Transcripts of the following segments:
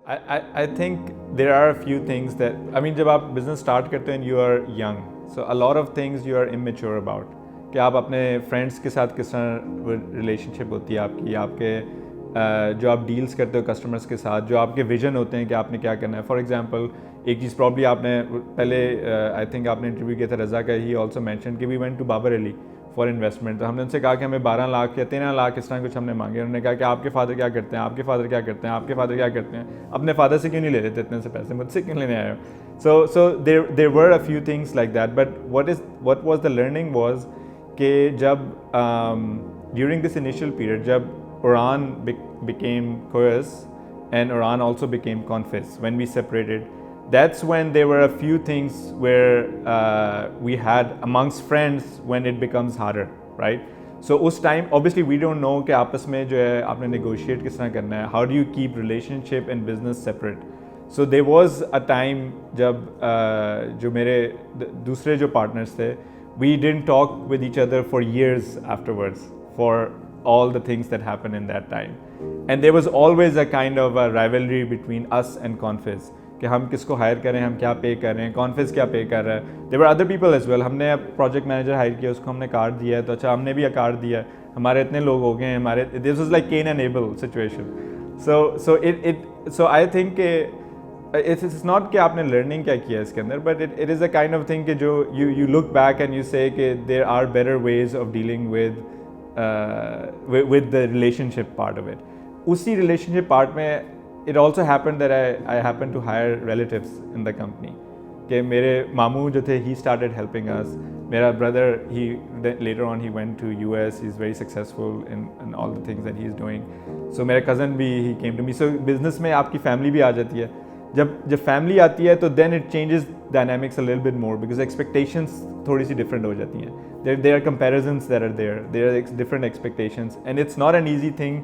I think there are a few things that, I mean, जब आप business start करते हैं, you are young, so a lot of things you are immature about. कि आप अपने friends के साथ किस तरह relationship होती है आपकी, आपके जो आप deals करते हो customers के साथ, जो आपके vision होते हैं कि आपने क्या करना है. For example, एक चीज़ probably आपने पहले I think आपने interview किया था रज़ा का, he also mentioned कि we went to Babar Ali for investment. तो हमने उनसे कहा कि हमें 12 लाख या 13 लाख इस तरह कुछ हमने मांगे. उन्होंने कहा कि आपके फादर क्या करते हैं, आपके फादर क्या करते हैं, आपके फादर क्या करते हैं, अपने फादर से क्यों नहीं ले लेते इतने से पैसे, मुझसे क्यों लेने आए हो. So there were a few things like that. But what was the learning was कि जब ड्यूरिंग दिस इनिशियल पीरियड जब Uran became Coeus and Uran also became Confis, when we separated, that's when there were a few things where we had amongst friends when it becomes harder, right? So उस time obviously we don't know कि आपस में जो है आपने negotiate किस तरह करना है, how do you keep relationship and business separate. So there was a time जब जो मेरे दूसरे जो partners थे, we didn't talk with each other for years afterwards for all the things that happened in that time. And there was always a kind of a rivalry between us and Confis कि हम किसको higher करें, हम क्या पे कर रहे हैं, कॉन्फिस क्या पे कर रहा है. There were other people as well. हमने प्रोजेक्ट मैनेजर हायर किया, उसको हमने कार्ड दिया है, तो अच्छा हमने भी कार्ड दिया, हमारे इतने लोग हो गए हैं, हमारे this was like can and able situation. So I think it's not कि आपने लर्निंग क्या किया इसके अंदर, but it is a kind of thing कि जो you look back and you say कि there are better ways of dealing with the relationship part of it. उसी relationship part में it also happened that I happened to hire relatives in the company. कि मेरे मामू जो थे, he started helping us. मेरा brother, later on he went to US. He's very successful in all the things that he's doing. So मेरा cousin भी he came to me. So business में आपकी family भी आ जाती है. जब family आती है तो then it changes dynamics a little bit more because expectations थोड़ी सी different हो जाती हैं. There are comparisons that are there. There are different expectations, and it's not an easy thing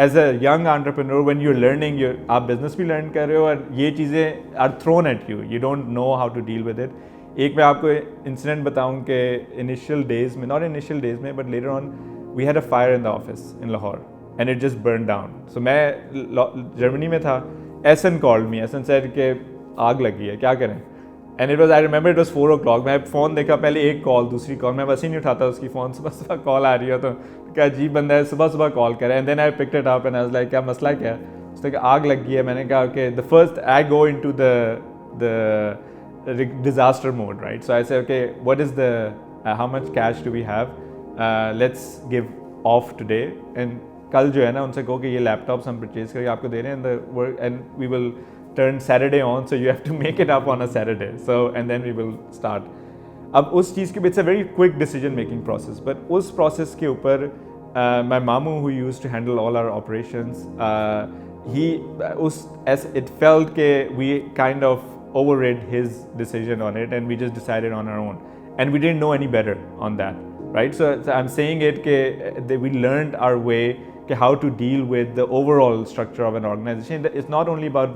as a young entrepreneur when you're learning. आप business भी learn कर रहे हो और ये चीज़ें are thrown at you. You don't know how to deal with it. एक मैं आपको incident बताऊँ कि initial days में, not initial days में, but later on, we had a fire in the office in Lahore, and it just burned down. So मैं Germany में था. SN called me. SN said कि आग लगी है, क्या करें? And I remember it was 4 o'clock. मैं फ़ोन देखा, पहले एक कॉल, दूसरी कॉल, मैं बस ही नहीं उठाता उसकी फ़ोन. सुबह कॉल आ रही है तो क्या अजीब बंदा है, सुबह कॉल करे. And then I picked it up and I was like क्या मसला क्या है. उसने कहा आग लगी है. मैंने कहा okay, the first I go into the disaster mode, right. So I say okay, what is the how much cash do we have, let's give off today, and कल जो है ना उनसे कहो कि ये लैपटॉप्स हम परचेज करके आपको दे रहे हैं, and we will turn Saturday on, so you have to make it up on a Saturday. So and then we will start. अब उस चीज़ के, it's a very quick decision making process, but उस process के ऊपर my mamu who used to handle all our operations, as it felt के we kind of overrid his decision on it and we just decided on our own and we didn't know any better on that, right? So I'm saying it that we learned our way how to deal with the overall structure of an organization. It's not only about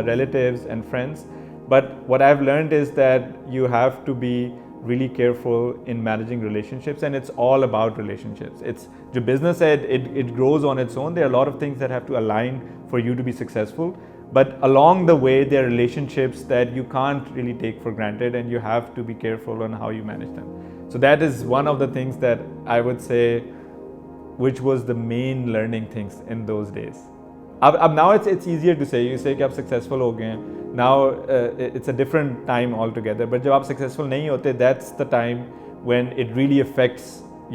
relatives and friends, but what I've learned is that you have to be really careful in managing relationships, and it's all about relationships. It's the business, it grows on its own. There are a lot of things that have to align for you to be successful, but along the way there are relationships that you can't really take for granted, and you have to be careful on how you manage them. So that is one of the things that I would say which was the main learning things in those days. Now it's easier to say. You say कि आप successful हो गए हैं. Now it's a different time altogether. But जब आप successful नहीं होते, that's the time when it really affects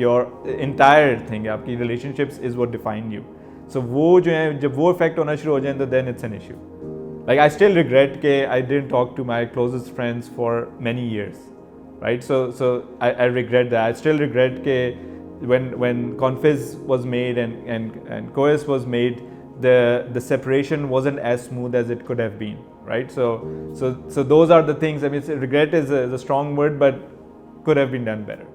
your entire thing. आपकी relationships is what define you. So वो जो है, जब वो affect होना शुरू हो जाए, तो then it's an issue. Like I still regret कि I didn't talk to my closest friends for many years, right? So I regret that. I still regret कि when Confis was made and Coeus was made, the separation wasn't as smooth as it could have been, right? So those are the things. I mean, regret is a strong word, but could have been done better.